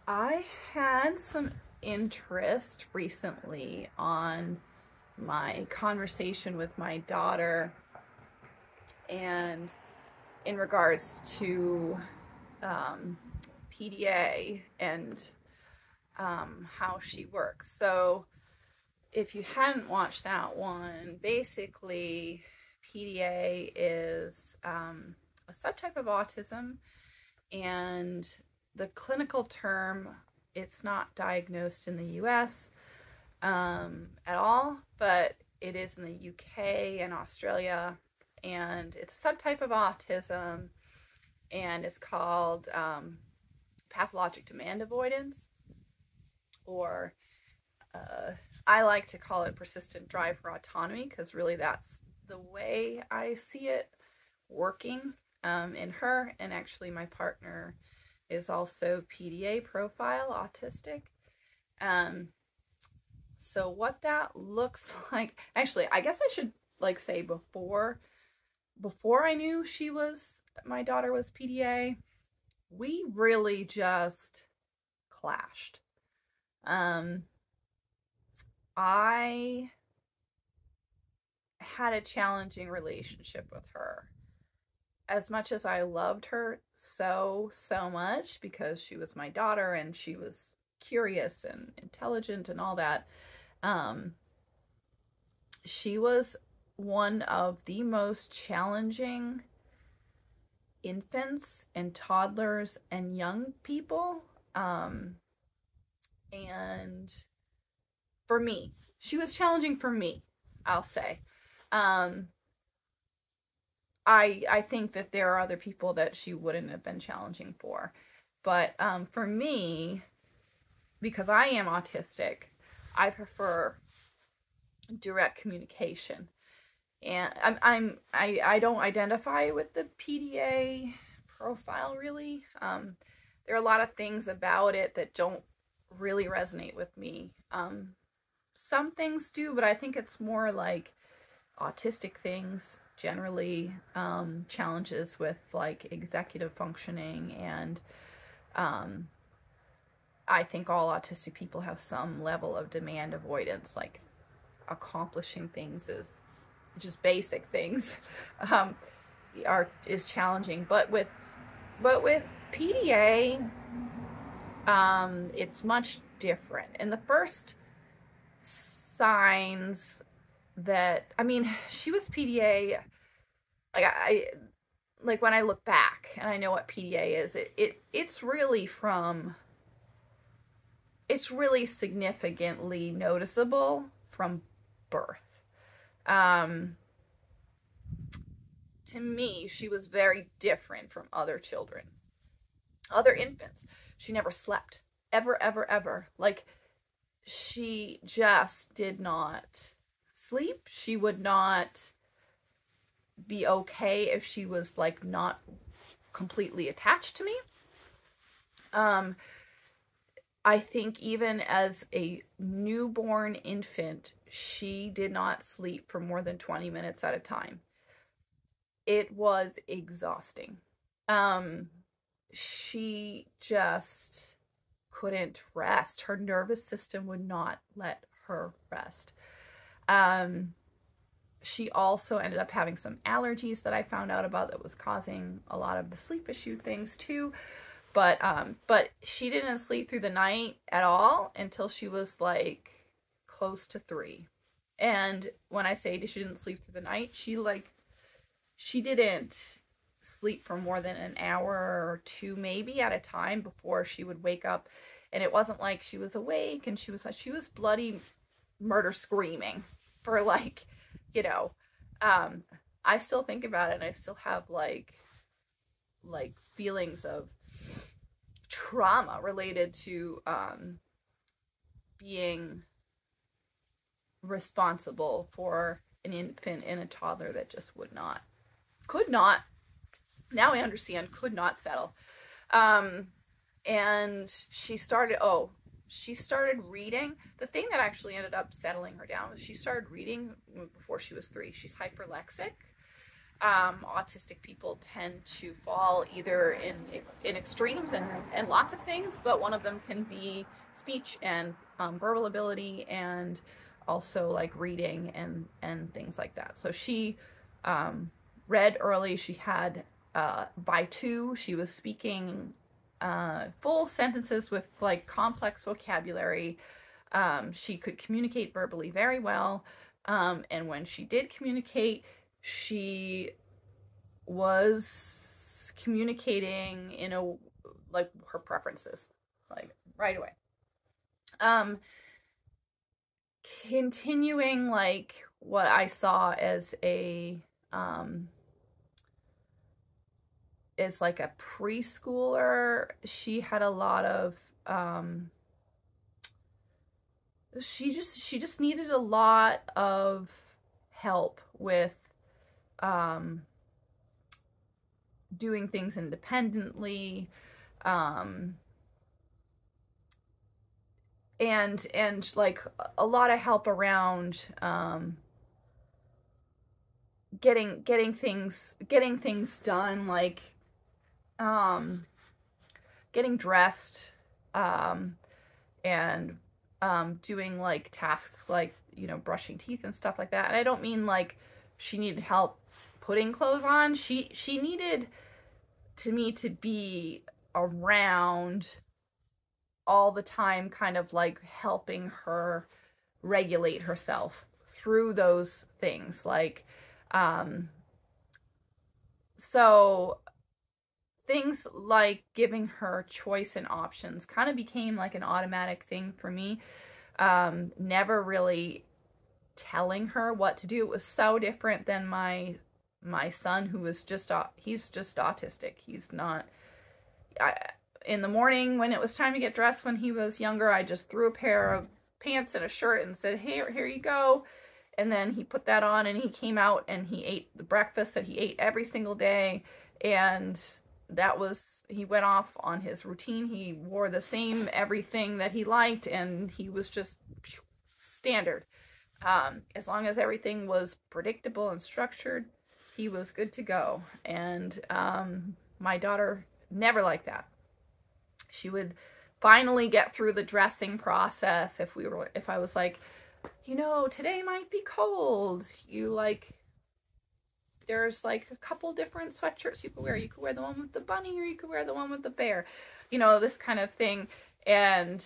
I had some interest recently on my conversation with my daughter and in regards to um, PDA and how she works. So if you hadn't watched that one, basically PDA is a subtype of autism, and the clinical term, it's not diagnosed in the US at all, but it is in the UK and Australia, and it's a subtype of autism, and it's called pathologic demand avoidance, or I like to call it persistent drive for autonomy, because really that's the way I see it working in her. And actually my partner is also PDA profile autistic. So what that looks like, actually, I guess I should say before I knew my daughter was PDA, we really just clashed. I had a challenging relationship with her. As much as I loved her so much, because she was my daughter and she was curious and intelligent and all that, she was one of the most challenging infants and toddlers and young people. And for me, she was challenging for me, I'll say. I think that there are other people that she wouldn't have been challenging for. But for me, because I am autistic, I prefer direct communication. And I don't identify with the PDA profile, really. There are a lot of things about it that don't really resonate with me. Some things do, but I think it's more like autistic things generally, challenges with like executive functioning, and I think all autistic people have some level of demand avoidance, like accomplishing things is just basic things is challenging. But with PDA, it's much different. And the first signs that, I mean, she was PDA, like when I look back and I know what PDA is, it's really significantly noticeable from birth. To me, she was very different from other children, other infants. She never slept, ever. Like, she just did not sleep. She would not be okay if she was like not completely attached to me. I think even as a newborn infant, she did not sleep for more than 20 minutes at a time. It was exhausting. She just couldn't rest. Her nervous system would not let her rest. She also ended up having some allergies that I found out about that was causing a lot of the sleep issue things too. But she didn't sleep through the night at all until she was like close to 3. And when I say she didn't sleep through the night, she didn't sleep for more than an hour or 2 maybe at a time before she would wake up. And it wasn't like she was awake and she was bloody murder screaming for like, I still think about it and I still have like feelings of trauma related to being responsible for an infant and a toddler that just could not, now I understand, could not settle. And she started reading. The thing that actually ended up settling her down was she started reading before she was 3. She's hyperlexic. autistic people tend to fall either in extremes and lots of things, but one of them can be speech and verbal ability, and also like reading and things like that. So she read early. She had by 2, she was speaking full sentences with like complex vocabulary. She could communicate verbally very well. And when she did communicate, she was communicating in a, like, her preferences, like, right away. Continuing like what I saw as a is like a preschooler, she had a lot of she just needed a lot of help with doing things independently, and like a lot of help around getting things done, like getting dressed, and doing like tasks like, you know, brushing teeth and stuff like that. And I don't mean like she needed help putting clothes on. She needed me to be around all the time, kind of like helping her regulate herself through those things. Like, so things like giving her choice and options kind of became like an automatic thing for me. Never really telling her what to do. It was so different than my son, who was just, he's just autistic. He's not, in the morning when it was time to get dressed when he was younger, I just threw a pair of pants and a shirt and said, hey, here you go. And then he put that on and he came out and he ate the breakfast that he ate every single day. And that was, he went off on his routine. He wore the same everything that he liked, and he was just standard. As long as everything was predictable and structured, he was good to go. And my daughter never liked that. She would finally get through the dressing process if I was like, you know, today might be cold. There's like a couple different sweatshirts you could wear. You could wear the one with the bunny, or you could wear the one with the bear, you know, this kind of thing. And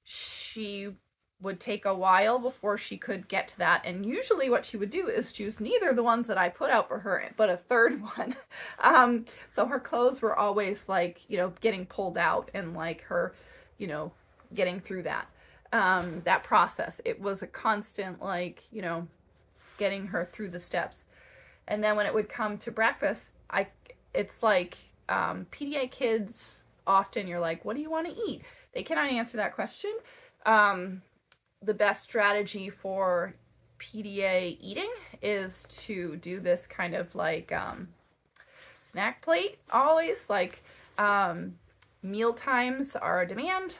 she would take a while before she could get to that. And usually what she would do is choose neither the ones that I put out for her, but a third one. So her clothes were always like, you know, getting pulled out, and like her, you know, getting through that process. It was a constant, like, you know, getting her through the steps. And then when it would come to breakfast, it's like PDA kids, often you're like, what do you want to eat? They cannot answer that question. The best strategy for PDA eating is to do this kind of like snack plate always. Like meal times are a demand.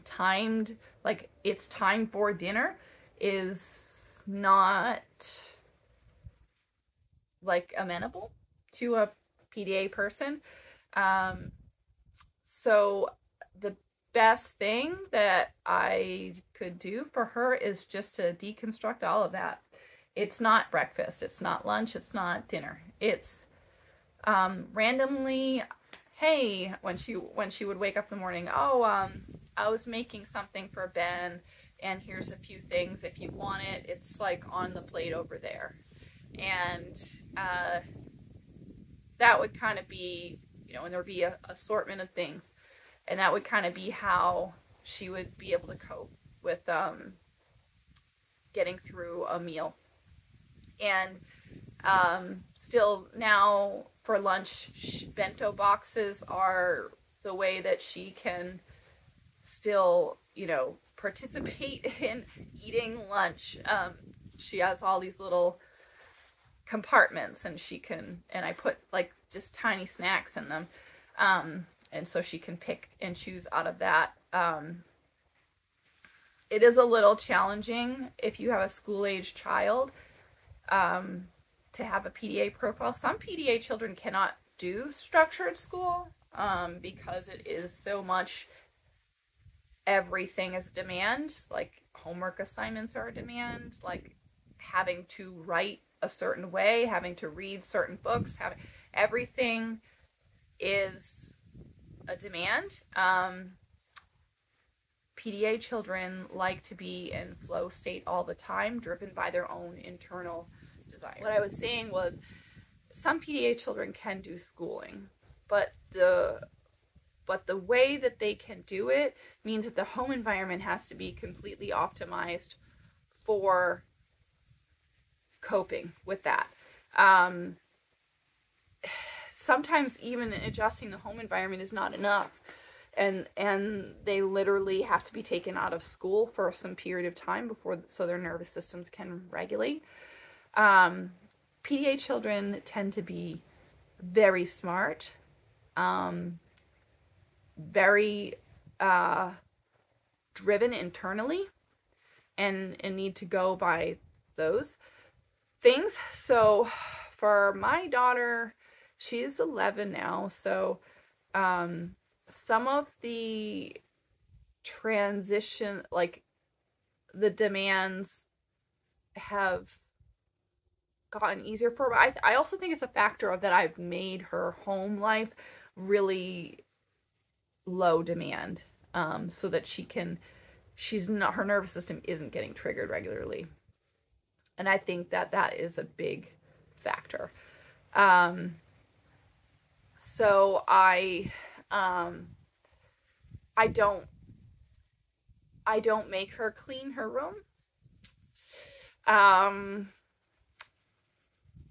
Timed, like it's time for dinner, is not like amenable to a PDA person. So the best thing that I could do for her is just to deconstruct all of that. It's not breakfast, it's not lunch, it's not dinner. It's randomly, hey, when she would wake up in the morning, oh, I was making something for Ben, and here's a few things. If you want it, it's like on the plate over there. And that would kind of be, you know, and there would be an assortment of things. And that would kind of be how she would be able to cope with getting through a meal. And still now for lunch, bento boxes are the way that she can still, you know, participate in eating lunch. She has all these little compartments, and I put like just tiny snacks in them. And so she can pick and choose out of that. It is a little challenging if you have a school-age child, to have a PDA profile. Some PDA children cannot do structured school because it is so much, everything is demand, like homework assignments are a demand, like having to write a certain way, having to read certain books, everything is a demand. PDA children like to be in flow state all the time, driven by their own internal desires. What I was saying was, some PDA children can do schooling, but the way that they can do it means that the home environment has to be completely optimized for coping with that. Sometimes even adjusting the home environment is not enough. And they literally have to be taken out of school for some period of time so their nervous systems can regulate. PDA children tend to be very smart, very driven internally, and need to go by those things. So for my daughter, she's 11 now, so some of the transition, like the demands, have gotten easier for her. I also think it's a factor of that I've made her home life really low demand, so that her nervous system isn't getting triggered regularly. And I think that is a big factor. So I don't make her clean her room.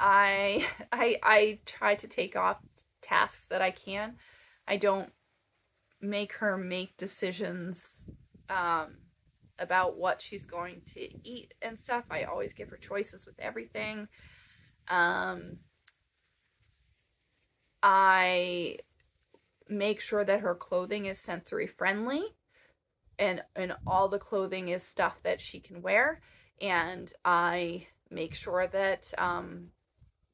I try to take off tasks that I can. I don't make her make decisions about what she's going to eat and stuff. I always give her choices with everything. I make sure that her clothing is sensory friendly, and all the clothing is stuff that she can wear. And I make sure that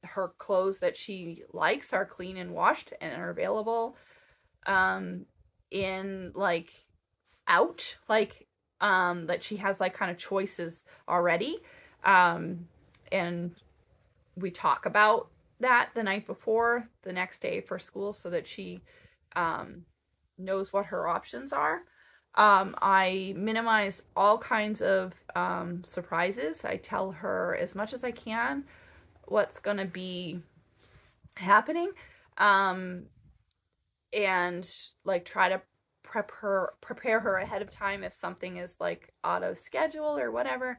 her clothes that she likes are clean and washed and are available in like out, like that she has like kind of choices already. And we talk about that the night before the next day for school, so that she knows what her options are. I minimize all kinds of surprises. I tell her as much as I can what's going to be happening, and like try to prepare her ahead of time if something is like out of schedule or whatever.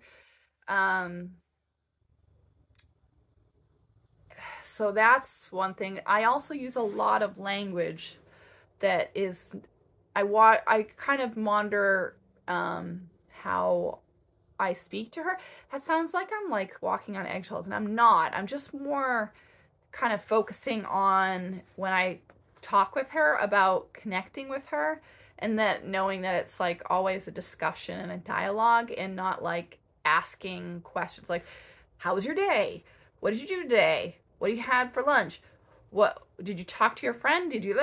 So that's one thing. I also use a lot of language that is, I kind of monitor how I speak to her. It sounds like I'm like walking on eggshells, and I'm not. I'm just more kind of focusing on when I talk with her about connecting with her, and that knowing that it's like always a discussion and a dialogue, and not like asking questions like, how was your day? What did you do today? What do you had for lunch? What did you talk to your friend? Did you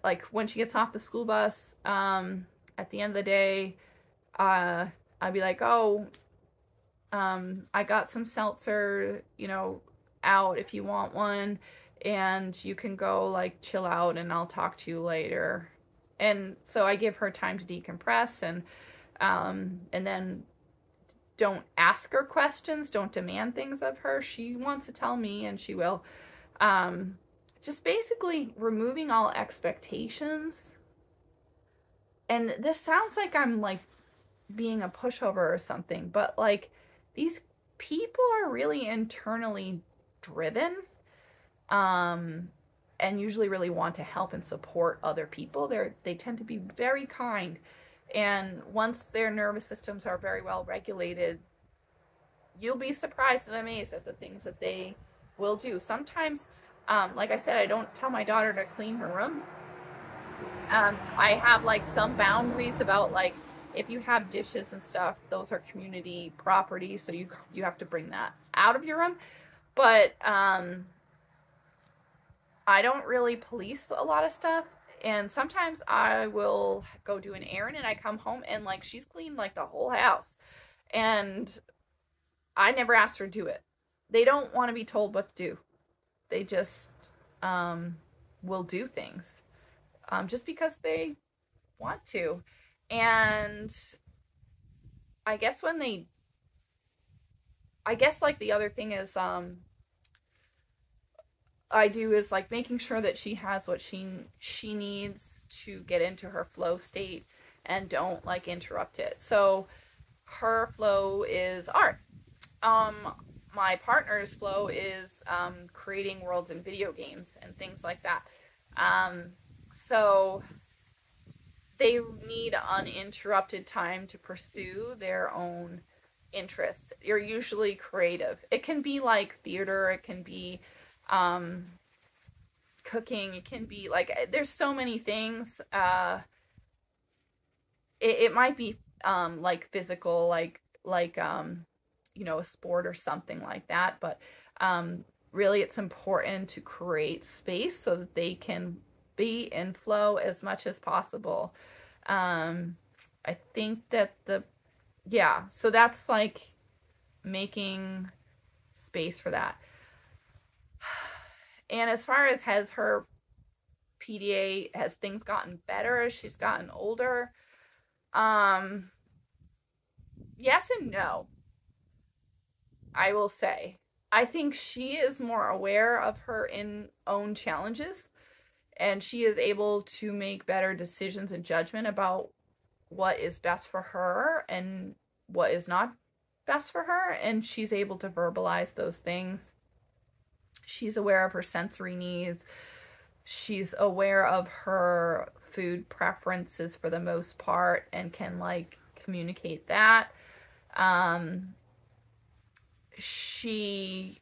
like when she gets off the school bus at the end of the day, I'd be like, oh, I got some seltzer, out if you want one, and you can go like chill out and I'll talk to you later. And so I give her time to decompress, and then don't ask her questions, don't demand things of her. She wants to tell me, and she will. Just basically removing all expectations. And this sounds like I'm like being a pushover or something, but like these people are really internally driven, and usually really want to help and support other people. They tend to be very kind. And once their nervous systems are very well regulated, you'll be surprised and amazed at the things that they will do. Sometimes, like I said, I don't tell my daughter to clean her room. I have like some boundaries about like, if you have dishes and stuff, those are community property, so you have to bring that out of your room. But I don't really police a lot of stuff. And sometimes I will go do an errand and I come home and like she's cleaned like the whole house. And I never asked her to do it. They don't want to be told what to do. They just will do things just because they want to. And I guess like the other thing is I do is like making sure that she has what she needs to get into her flow state and don't like interrupt it. So her flow is art. My partner's flow is creating worlds in video games and things like that. So they need uninterrupted time to pursue their own interests. You're usually creative. It can be like theater, it can be cooking, it can be like, there's so many things. It might be like physical, like you know, a sport or something like that, but really it's important to create space so that they can be in flow as much as possible. I think that so that's like making space for that. And as far as has her PDA, has things gotten better as she's gotten older? Yes and no. I will say, I think she is more aware of her own challenges, and she is able to make better decisions and judgment about what is best for her and what is not best for her, and she's able to verbalize those things. She's aware of her sensory needs. She's aware of her food preferences for the most part and can like communicate that. She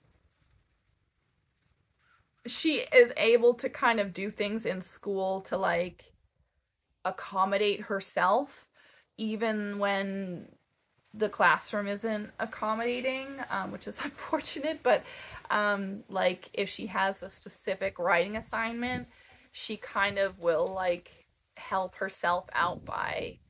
is able to kind of do things in school to like accommodate herself even when the classroom isn't accommodating, which is unfortunate, but like if she has a specific writing assignment, she kind of will like help herself out by,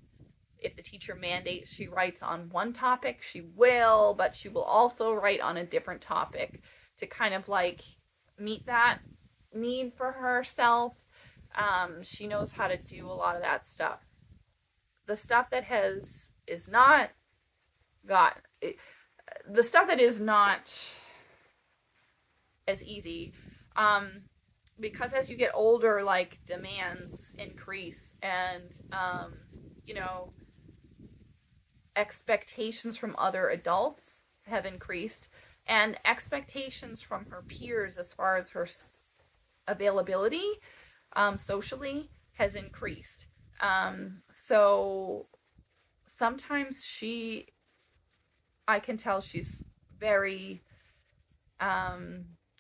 if the teacher mandates she writes on one topic, she will, but she will also write on a different topic to kind of like meet that need for herself. She knows how to do a lot of that stuff. The stuff that is not as easy, because as you get older, like demands increase, and you know, expectations from other adults have increased, and expectations from her peers as far as her availability socially has increased. So sometimes I can tell she's very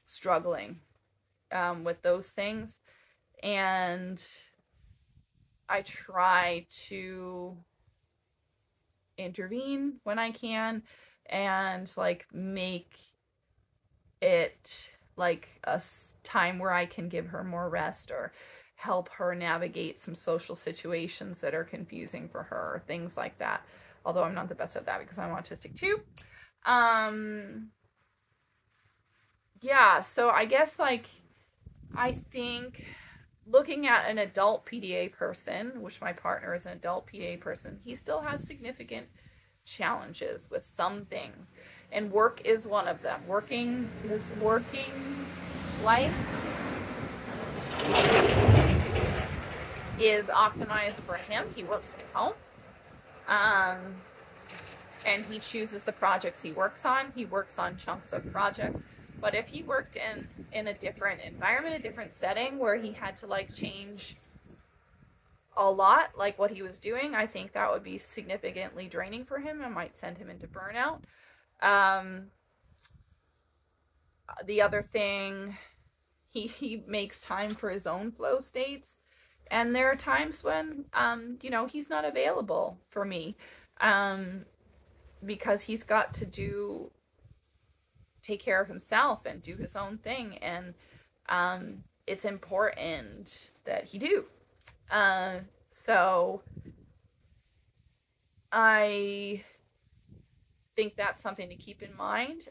struggling with those things, and I try to intervene when I can and like make it like a time where I can give her more rest or help her navigate some social situations that are confusing for her, or things like that. Although I'm not the best at that because I'm autistic too. Yeah, so I guess like I think looking at an adult PDA person, which my partner is an adult PDA person, he still has significant challenges with some things. And work is one of them. His working life is optimized for him. He works at home. And he chooses the projects he works on. He works on chunks of projects. But if he worked in a different environment, a different setting where he had to like change a lot, like what he was doing, I think that would be significantly draining for him and might send him into burnout. The other thing, he makes time for his own flow states. And there are times when, you know, he's not available for me, because he's got to take care of himself and do his own thing, and it's important that he do. So I think that's something to keep in mind.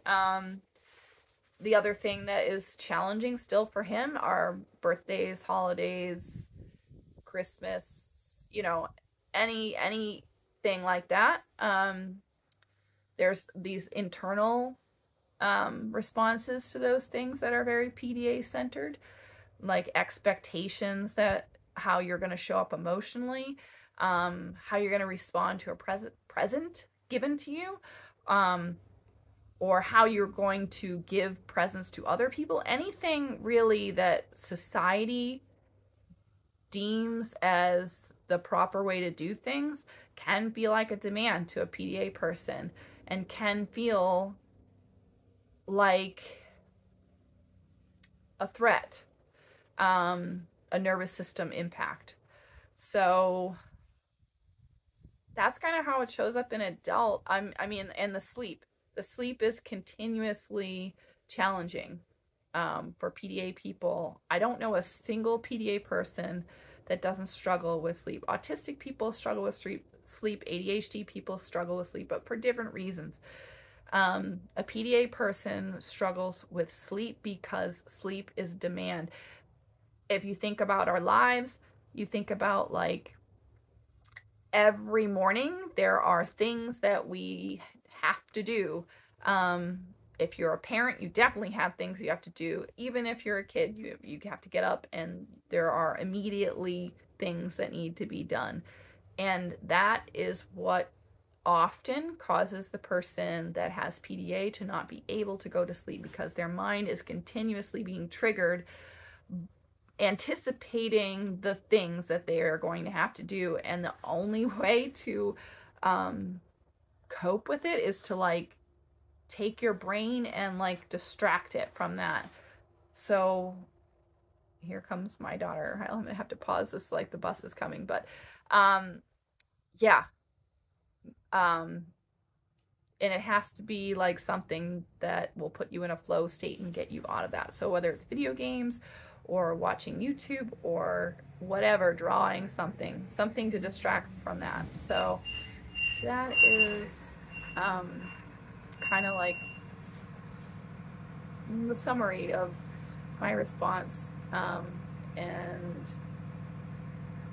The other thing that is challenging still for him are birthdays, holidays, Christmas, you know, anything like that. There's these internal responses to those things that are very PDA centered, like expectations that how you're going to show up emotionally, how you're going to respond to a present given to you, or how you're going to give presents to other people. Anything really that society deems as the proper way to do things can feel like a demand to a PDA person, and can feel like a threat, a nervous system impact. So that's kind of how it shows up in adult. I mean, and the sleep is continuously challenging for PDA people. I don't know a single PDA person that doesn't struggle with sleep. Autistic people struggle with sleep. ADHD people struggle with sleep, but for different reasons. A PDA person struggles with sleep because sleep is demand. If you think about our lives, you think about like every morning there are things that we have to do. If you're a parent, you definitely have things you have to do. Even if you're a kid, you have to get up, and there are immediately things that need to be done. And that is what often causes the person that has PDA to not be able to go to sleep, because their mind is continuously being triggered, anticipating the things that they are going to have to do. And the only way to cope with it is to like take your brain and like distract it from that. So here comes my daughter. I'm gonna have to pause this, like the bus is coming, but yeah. And it has to be like something that will put you in a flow state and get you out of that. So whether it's video games or watching YouTube or whatever, drawing, something to distract from that. So that is kind of like the summary of my response. And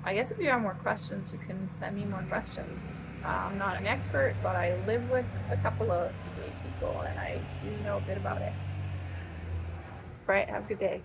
I guess if you have more questions, you can send me more questions. I'm not an expert, but I live with a couple of PDA people, and I do know a bit about it. Right, have a good day.